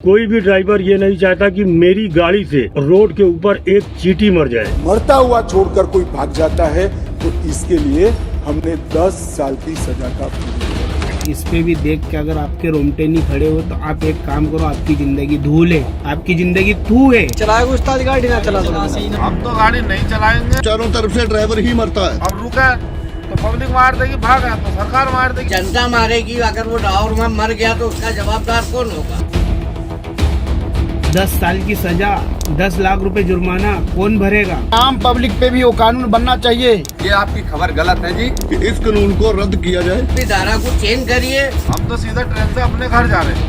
कोई भी ड्राइवर ये नहीं चाहता कि मेरी गाड़ी से रोड के ऊपर एक चींटी मर जाए। मरता हुआ छोड़कर कोई भाग जाता है तो इसके लिए हमने 10 साल की सजा का इस पे भी देख के अगर आपके रोंगटे नहीं खड़े हो तो आप एक काम करो, आपकी जिंदगी धूल है, आपकी जिंदगी तू है। चलाएगा उस्ताद गाड़ी ना चला दो। हम तो गाड़ी नहीं चलाएंगे। चारों तरफ से ड्राइवर ही मरता है। अब रुका तो पब्लिक मार देगी, भागा तो सरकार मार देगी, जनता मारेगी। अगर वो ड्राइवर में मर गया तो उसका जवाबदार कौन होगा? 10 साल की सजा, 10 लाख रुपए जुर्माना कौन भरेगा? आम पब्लिक पे भी वो कानून बनना चाहिए। ये आपकी खबर गलत है जी। कि इस कानून को रद्द किया जाए। इस धारा को चेंज करिए। हम तो सीधा ट्रेन से अपने घर जा रहे हैं।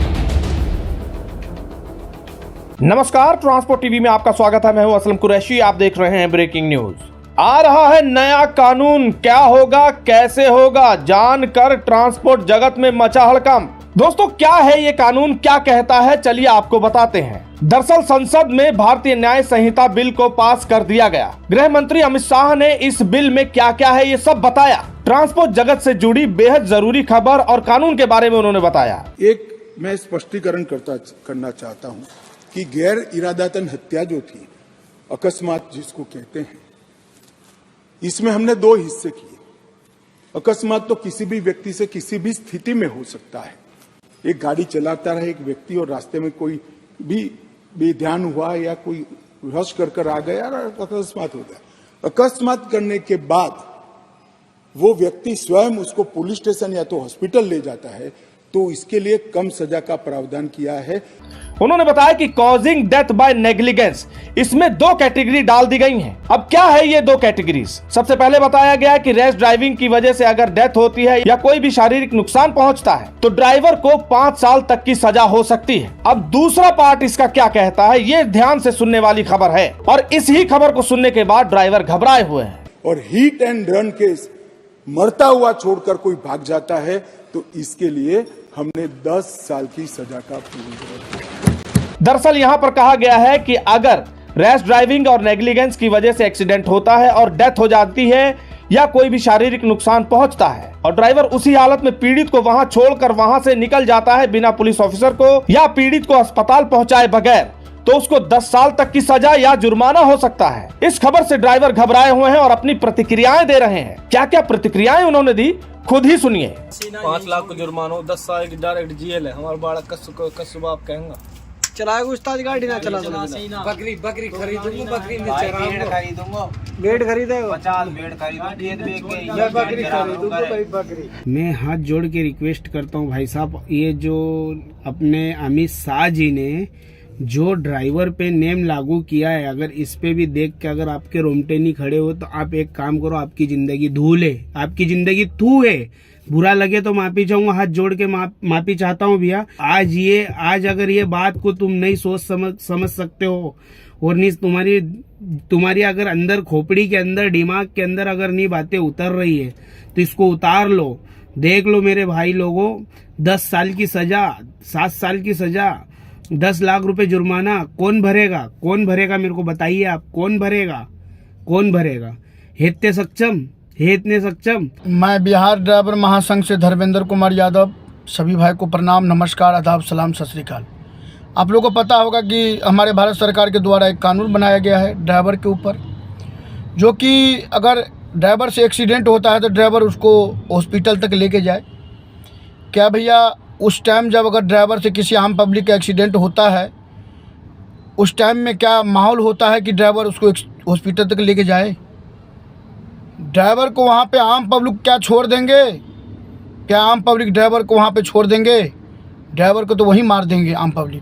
नमस्कार, ट्रांसपोर्ट टीवी में आपका स्वागत है। मैं हूं असलम कुरैशी। आप देख रहे हैं ब्रेकिंग न्यूज। आ रहा है नया कानून, क्या होगा, कैसे होगा, जानकर ट्रांसपोर्ट जगत में मचा हड़कंप। दोस्तों, क्या है ये कानून, क्या कहता है, चलिए आपको बताते हैं। दरअसल संसद में भारतीय न्याय संहिता बिल को पास कर दिया गया। गृह मंत्री अमित शाह ने इस बिल में क्या क्या है ये सब बताया। ट्रांसपोर्ट जगत से जुड़ी बेहद जरूरी खबर और कानून के बारे में उन्होंने बताया। एक मैं स्पष्टीकरण करना चाहता हूं कि गैर इरादतन हत्या जो थी, अकस्मात जिसको कहते हैं, इसमें हमने 2 हिस्से किए। अकस्मात तो किसी भी व्यक्ति से किसी भी स्थिति में हो सकता है। एक गाड़ी चलाता रहे एक व्यक्ति और रास्ते में कोई भी बेध्यान हुआ या कोई रश कर आ गया और अकस्मात हो गया। अकस्मात करने के बाद वो व्यक्ति स्वयं उसको पुलिस स्टेशन या तो हॉस्पिटल ले जाता है, तो इसके लिए कम सजा का प्रावधान किया है। उन्होंने बताया कि कॉजिंग डेथ बाय नेग्लिजेंस, इसमें 2 कैटेगरी डाल दी गई हैं। अब क्या है ये 2 कैटेगरीज? सबसे पहले बताया गया कि रैश ड्राइविंग की वजह से अगर डेथ होती है या कोई भी शारीरिक नुकसान पहुंचता है तो ड्राइवर को 5 साल तक की सजा हो सकती है। अब दूसरा पार्ट इसका क्या कहता है, ये ध्यान से सुनने वाली खबर है और इस ही खबर को सुनने के बाद ड्राइवर घबराए हुए हैं। और हिट एंड रन केस, मरता हुआ छोड़कर कोई भाग जाता है तो इसके लिए हमने 10 साल की सजा का दरअसल यहाँ पर कहा गया है कि अगर रैश ड्राइविंग और नेग्लिजेंस की वजह से एक्सीडेंट होता है और डेथ हो जाती है या कोई भी शारीरिक नुकसान पहुंचता है और ड्राइवर उसी हालत में पीड़ित को वहां छोड़कर वहां से निकल जाता है बिना पुलिस ऑफिसर को या पीड़ित को अस्पताल पहुंचाए बगैर, तो उसको 10 साल तक की सजा या जुर्माना हो सकता है। इस खबर से ड्राइवर घबराए हुए हैं और अपनी प्रतिक्रियाएं दे रहे हैं। क्या क्या प्रतिक्रियाएं उन्होंने दी, खुद ही सुनिए। 5 लाख को जुर्माना, 10 साल की डायरेक्ट जेल है। हमारा बड़ा कसुब आप कहेंगे। चलाएगा उस्ताद गाड़ी ना चला दो। बकरी खरीदूंगा, बकरी में खरीदूंगा, बेड खरीदेगा, 50 बेड खरीदूंगा, बकरी खरीदूंगा, बकरी। मैं हाथ जोड़ के रिक्वेस्ट करता हूँ भाई साहब, ये जो अपने अमित शाह जी ने जो ड्राइवर पे नेम लागू किया है, अगर इस पे भी देख के अगर आपके रोंगटे नहीं खड़े हो तो आप एक काम करो, आपकी जिंदगी धूल है, आपकी जिंदगी तू है। बुरा लगे तो माफी चाहूंगा, हाथ जोड़ के माफी चाहता हूँ भैया। आज अगर ये बात को तुम नहीं सोच समझ सकते हो और नहीं तुम्हारी अगर अंदर खोपड़ी के अंदर, दिमाग के अंदर अगर नहीं बातें उतर रही है तो इसको उतार लो। देख लो मेरे भाई लोगों, 10 साल की सजा, 7 साल की सजा, 10 लाख रुपए जुर्माना कौन भरेगा? कौन भरेगा मेरे को बताइए आप, कौन भरेगा? हेतने सक्षम। मैं बिहार ड्राइवर महासंघ से धर्मेंद्र कुमार यादव। सभी भाई को प्रणाम, नमस्कार, आदाब, सलाम, सत श्री अकाल। आप लोगों को पता होगा कि हमारे भारत सरकार के द्वारा एक कानून बनाया गया है ड्राइवर के ऊपर, जो कि अगर ड्राइवर से एक्सीडेंट होता है तो ड्राइवर उसको हॉस्पिटल तक लेके जाए। क्या भैया, उस टाइम जब अगर ड्राइवर से किसी आम पब्लिक का एक्सीडेंट होता है, उस टाइम में क्या माहौल होता है कि ड्राइवर उसको हॉस्पिटल तक लेके जाए? ड्राइवर को वहाँ पे आम पब्लिक क्या छोड़ देंगे? क्या आम पब्लिक ड्राइवर को वहाँ पे छोड़ देंगे? ड्राइवर को तो वहीं मार देंगे आम पब्लिक।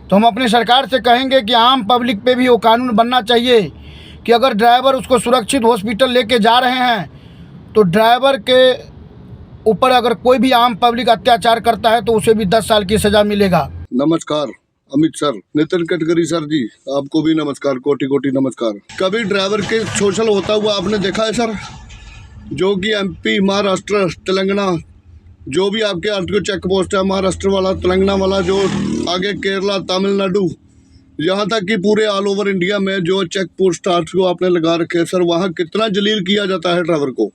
तो हम अपनी सरकार से कहेंगे कि आम पब्लिक पे भी वो कानून बनना चाहिए कि अगर ड्राइवर उसको सुरक्षित हॉस्पिटल लेके जा रहे हैं तो ड्राइवर के ऊपर अगर कोई भी आम पब्लिक अत्याचार करता है तो उसे भी 10 साल की सजा मिलेगा। नमस्कार अमित सर, नितिन गडकरी सर जी, आपको भी नमस्कार, कोटि नमस्कार। कभी ड्राइवर के शोषण होता हुआ आपने देखा है सर? जो कि MP, महाराष्ट्र, तेलंगाना, जो भी आपके आरटीओ चेक पोस्ट है, महाराष्ट्र वाला, तेलंगाना वाला, जो आगे केरला, तमिलनाडु, यहाँ तक कि पूरे ऑल ओवर इंडिया में जो चेक पोस्ट आरटीओ आपने लगा रखे हैं सर, वहाँ कितना जलील किया जाता है ड्राइवर को।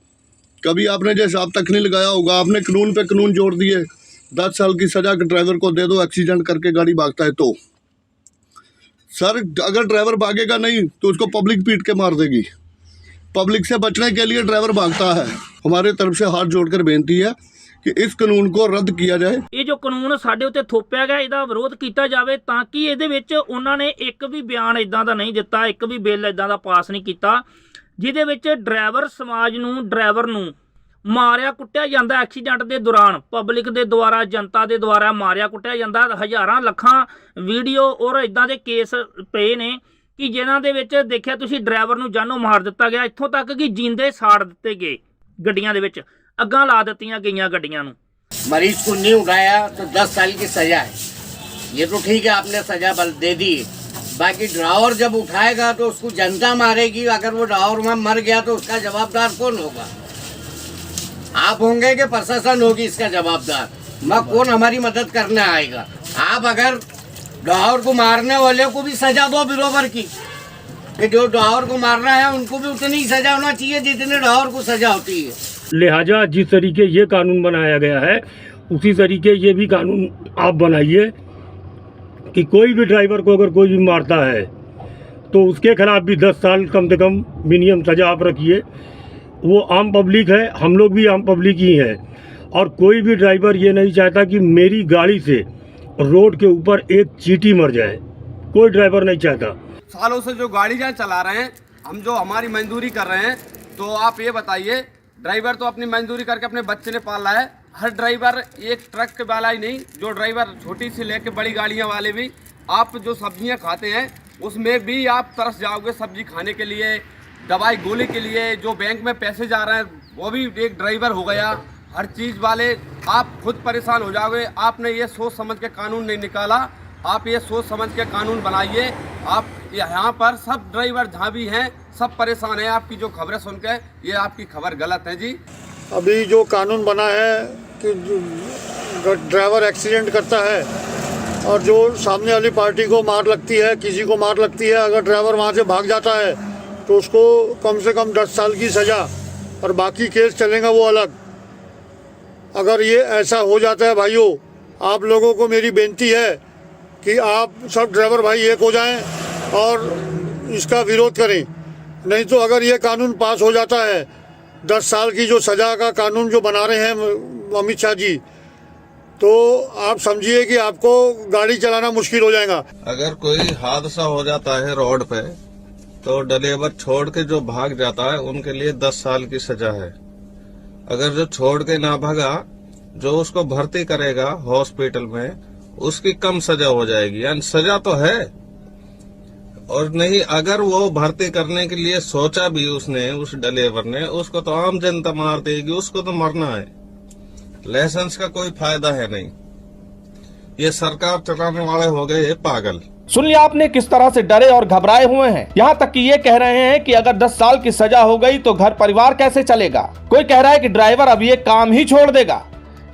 कभी आपने जो हिसाब तक नहीं लगाया होगा, आपने कानून पे कानून जोड़ दिए, 10 साल की सजा ड्राइवर को दे दो, एक्सीडेंट करके गाड़ी भागता है तो। सर अगर ड्राइवर भागेगा नहीं तो उसको पब्लिक पीट के मार देगी। पब्लिक से बचने के लिए ड्राइवर भागता है। हमारे तरफ से हाथ जोड़कर बेनती है कि इस ਕਾਨੂੰਨ को ਰੱਦ ਕੀਤਾ ਜਾਏ। ਇਹ ਜੋ ਕਾਨੂੰਨ ਸਾਡੇ ਉੱਤੇ ਥੋਪਿਆ ਗਿਆ ਇਹਦਾ ਵਿਰੋਧ ਕੀਤਾ ਜਾਵੇ ਤਾਂ ਕਿ ਇਹਦੇ ਵਿੱਚ ਉਹਨਾਂ ਨੇ ਇੱਕ ਵੀ ਬਿਆਨ ਇਦਾਂ ਦਾ ਨਹੀਂ ਦਿੱਤਾ, ਇੱਕ ਵੀ ਬਿੱਲ ਇਦਾਂ ਦਾ ਪਾਸ ਨਹੀਂ ਕੀਤਾ ਜਿਹਦੇ ਵਿੱਚ ਡਰਾਈਵਰ ਸਮਾਜ ਨੂੰ, ਡਰਾਈਵਰ ਨੂੰ ਮਾਰਿਆ ਕੁੱਟਿਆ ਜਾਂਦਾ ਐਕਸੀਡੈਂਟ ਦੇ ਦੌਰਾਨ, ਪਬਲਿਕ ਦੇ ਦੁਆਰਾ, ਜਨਤਾ ਦੇ ਦੁਆਰਾ ਮਾਰਿਆ ਕੁੱਟਿਆ ਜਾਂਦਾ। ਹਜ਼ਾਰਾਂ ਲੱਖਾਂ ਵੀਡੀਓ ਔਰ ਇਦਾਂ ਦੇ ਕੇਸ ਪਏ ਨੇ ਕਿ ਜਿਨ੍ਹਾਂ ਦੇ ਵਿੱਚ ਦੇਖਿਆ ਤੁਸੀਂ ਡਰਾਈਵਰ ਨੂੰ ਜਾਨੋਂ ਮਾਰ ਦਿੱਤਾ ਗਿਆ, ਇੱਥੋਂ ਤੱਕ ਕਿ ਜਿੰਦੇ ਸਾੜ ਦਿੱਤੇ ਗਏ ਗੱਡੀਆਂ ਦੇ ਵਿੱਚ, अग्गा ला दी गई गड्डियां। मरीज को नहीं उठाया तो 10 साल की सजा है। ये तो ठीक है, आपने सजा बल दे दी। बाकी ड्राइवर जब उठाएगा तो उसको जनता मारेगी। अगर वो ड्राइवर वहाँ मर गया तो उसका जवाबदार कौन होगा? आप होंगे कि प्रशासन होगी इसका जवाबदार? कौन हमारी मदद करने आएगा? आप अगर ड्राइवर को मारने वाले को भी सजा दो बराबर की, कि जो ड्राइवर को मारना है उनको भी उतनी सजा होना चाहिए जितने ड्राइवर को सजा होती है। लिहाजा जिस तरीके ये कानून बनाया गया है उसी तरीके ये भी कानून आप बनाइए कि कोई भी ड्राइवर को अगर कोई भी मारता है तो उसके खिलाफ भी 10 साल कम से कम मिनिमम सजा आप रखिए। वो आम पब्लिक है, हम लोग भी आम पब्लिक ही हैं, और कोई भी ड्राइवर ये नहीं चाहता कि मेरी गाड़ी से रोड के ऊपर एक चींटी मर जाए। कोई ड्राइवर नहीं चाहता। सालों से जो गाड़ी जहाँ चला रहे हैं हम, जो हमारी मजदूरी कर रहे हैं, तो आप ये बताइए, ड्राइवर तो अपनी मजदूरी करके अपने बच्चे ने पाला है। हर ड्राइवर एक ट्रक के वाला ही नहीं, जो ड्राइवर छोटी सी लेके बड़ी गाड़ियां वाले भी, आप जो सब्जियां खाते हैं उसमें भी आप तरस जाओगे सब्जी खाने के लिए, दवाई गोली के लिए। जो बैंक में पैसे जा रहे हैं वो भी एक ड्राइवर हो गया। हर चीज़ वाले आप खुद परेशान हो जाओगे। आपने ये सोच समझ के कानून नहीं निकाला, आप ये सोच समझ के कानून बनाइए। आप यहाँ पर सब ड्राइवर जहाँ भी हैं सब परेशान हैं। आपकी जो खबरें सुन के, ये आपकी खबर गलत है जी। अभी जो कानून बना है कि ड्राइवर एक्सीडेंट करता है और जो सामने वाली पार्टी को मार लगती है, किसी को मार लगती है, अगर ड्राइवर वहाँ से भाग जाता है तो उसको कम से कम 10 साल की सज़ा और बाकी केस चलेगा वो अलग। अगर ये ऐसा हो जाता है भाइयों, आप लोगों को मेरी बेनती है कि आप सब ड्राइवर भाई एक हो जाएं और इसका विरोध करें। नहीं तो अगर ये कानून पास हो जाता है, 10 साल की जो सज़ा का कानून जो बना रहे हैं अमित शाह जी, तो आप समझिए कि आपको गाड़ी चलाना मुश्किल हो जाएगा। अगर कोई हादसा हो जाता है रोड पे तो ड्राइवर छोड़ के जो भाग जाता है उनके लिए 10 साल की सजा है। अगर जो छोड़ के ना भागा, जो उसको भर्ती करेगा हॉस्पिटल में, उसकी कम सजा हो जाएगी। यानी सजा तो है, और नहीं अगर वो भर्ती करने के लिए सोचा भी उसने, उस ड्राइवर ने, उसको तो आम जनता मार देगी, उसको तो मरना है। लाइसेंस का कोई फायदा है नहीं। ये सरकार चलाने वाले हो गए पागल। सुन लिया आपने किस तरह से डरे और घबराए हुए हैं। यहाँ तक कि ये कह रहे हैं कि अगर 10 साल की सजा हो गई तो घर परिवार कैसे चलेगा। कोई कह रहा है कि ड्राइवर अब ये काम ही छोड़ देगा,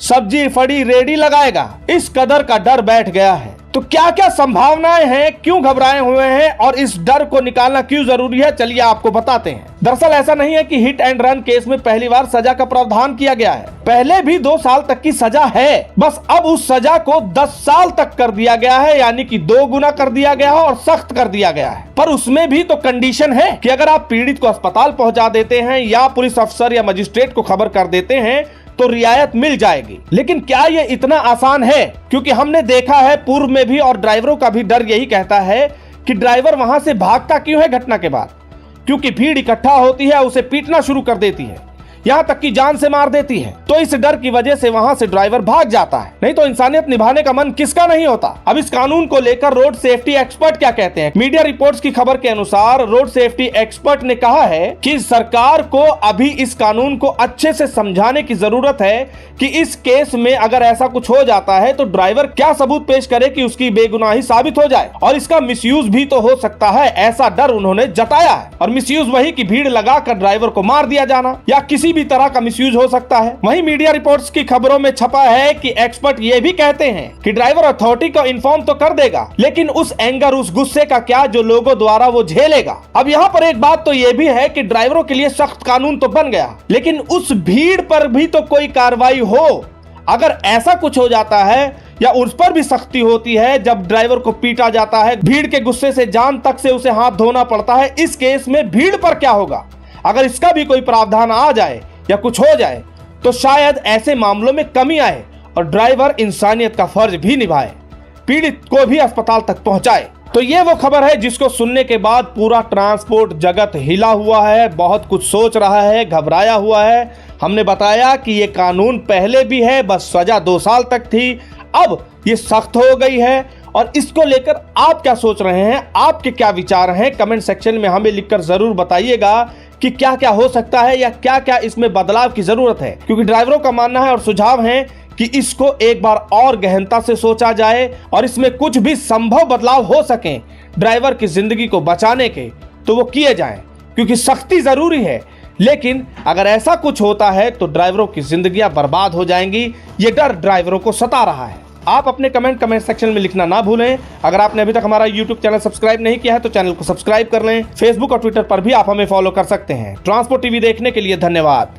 सब्जी फड़ी रेडी लगाएगा। इस कदर का डर बैठ गया है। तो क्या क्या संभावनाएं हैं, क्यों घबराए हुए हैं और इस डर को निकालना क्यों जरूरी है, चलिए आपको बताते हैं। दरअसल ऐसा नहीं है कि हिट एंड रन केस में पहली बार सजा का प्रावधान किया गया है। पहले भी 2 साल तक की सजा है, बस अब उस सजा को 10 साल तक कर दिया गया है, यानी कि 2 गुना कर दिया गया है और सख्त कर दिया गया है। पर उसमें भी तो कंडीशन है कि अगर आप पीड़ित को अस्पताल पहुंचा देते हैं या पुलिस अफसर या मजिस्ट्रेट को खबर कर देते हैं तो रियायत मिल जाएगी। लेकिन क्या ये इतना आसान है? क्योंकि हमने देखा है पूर्व में भी, और ड्राइवरों का भी डर यही कहता है कि ड्राइवर वहां से भागता क्यों है घटना के बाद? क्योंकि भीड़ इकट्ठा होती है, उसे पीटना शुरू कर देती है, यहाँ तक कि जान से मार देती है। तो इस डर की वजह से वहां से ड्राइवर भाग जाता है। नहीं तो इंसानियत निभाने का मन किसका नहीं होता। अब इस कानून को लेकर रोड सेफ्टी एक्सपर्ट क्या कहते हैं। मीडिया रिपोर्ट्स की खबर के अनुसार रोड सेफ्टी एक्सपर्ट ने कहा है कि सरकार को अभी इस कानून को अच्छे से समझाने की जरूरत है कि इस केस में अगर ऐसा कुछ हो जाता है तो ड्राइवर क्या सबूत पेश करे कि उसकी बेगुनाही साबित हो जाए, और इसका मिसयूज भी तो हो सकता है, ऐसा डर उन्होंने जताया है। और मिसयूज वही कि भीड़ लगाकर ड्राइवर को मार दिया जाना या किसी भी तरह का मिसयूज हो सकता है। वहीं मीडिया रिपोर्ट्स की खबरों में छपा है कि एक्सपर्ट ये भी कहते हैं कि ड्राइवर अथॉरिटी को इन्फॉर्म तो कर देगा, लेकिन उस एंगर, उस गुस्से का क्या जो लोगों द्वारा वो झेलेगा। अब यहाँ पर एक बात तो ये भी है कि ड्राइवरों के लिए सख्त कानून तो बन गया, लेकिन उस भीड़ पर भी तो कोई कार्रवाई हो। अगर ऐसा कुछ हो जाता है या उस पर भी सख्ती होती है, जब ड्राइवर को पीटा जाता है, भीड़ के गुस्से से जान तक से उसे हाथ धोना पड़ता है, इस केस में भीड़ पर क्या होगा? अगर इसका भी कोई प्रावधान आ जाए या कुछ हो जाए तो शायद ऐसे मामलों में कमी आए और ड्राइवर इंसानियत का फर्ज भी निभाए, पीड़ित को भी अस्पताल तक पहुंचाए। तो ये वो खबर है जिसको सुनने के बाद पूरा ट्रांसपोर्ट जगत हिला हुआ है, बहुत कुछ सोच रहा है, घबराया हुआ है। हमने बताया कि ये कानून पहले भी है, बस सजा 2 साल तक थी, अब ये सख्त हो गई है। और इसको लेकर आप क्या सोच रहे हैं, आपके क्या विचार हैं, कमेंट सेक्शन में हमें लिखकर जरूर बताइएगा कि क्या क्या हो सकता है या क्या क्या इसमें बदलाव की जरूरत है। क्योंकि ड्राइवरों का मानना है और सुझाव है कि इसको एक बार और गहनता से सोचा जाए और इसमें कुछ भी संभव बदलाव हो सके ड्राइवर की जिंदगी को बचाने के, तो वो किए जाएं। क्योंकि सख्ती जरूरी है, लेकिन अगर ऐसा कुछ होता है तो ड्राइवरों की जिंदगियां बर्बाद हो जाएंगी। ये डर ड्राइवरों को सता रहा है। आप अपने कमेंट सेक्शन में लिखना ना भूलें। अगर आपने अभी तक हमारा YouTube चैनल सब्सक्राइब नहीं किया है तो चैनल को सब्सक्राइब कर लें। फेसबुक और ट्विटर पर भी आप हमें फॉलो कर सकते हैं। ट्रांसपोर्ट टीवी देखने के लिए धन्यवाद।